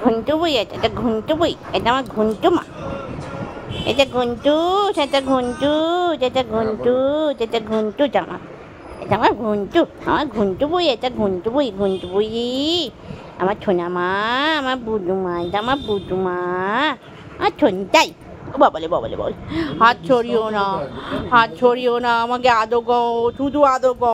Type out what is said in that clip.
ঘুন্টু বই আছে, এটা ঘুন্টু বই, এটা আমার ঘুন্টু মা, এটা ঘুন্টু, সেটা ঘুন্টু, যেটা ঘুন্টু, যেটা ঘুন্টু জামা, এটা আমার ঘুন্টু বই, এটা ঘুন্টু বই, আমার ছোনা মা, আমার বুদুমা, এটা আমার বুদুমা, আর ছোনটাই। বাবালে বাবালে বাবালে, হাত ছড়িও না, আমাকে আদো গো, শুধু আদো গো।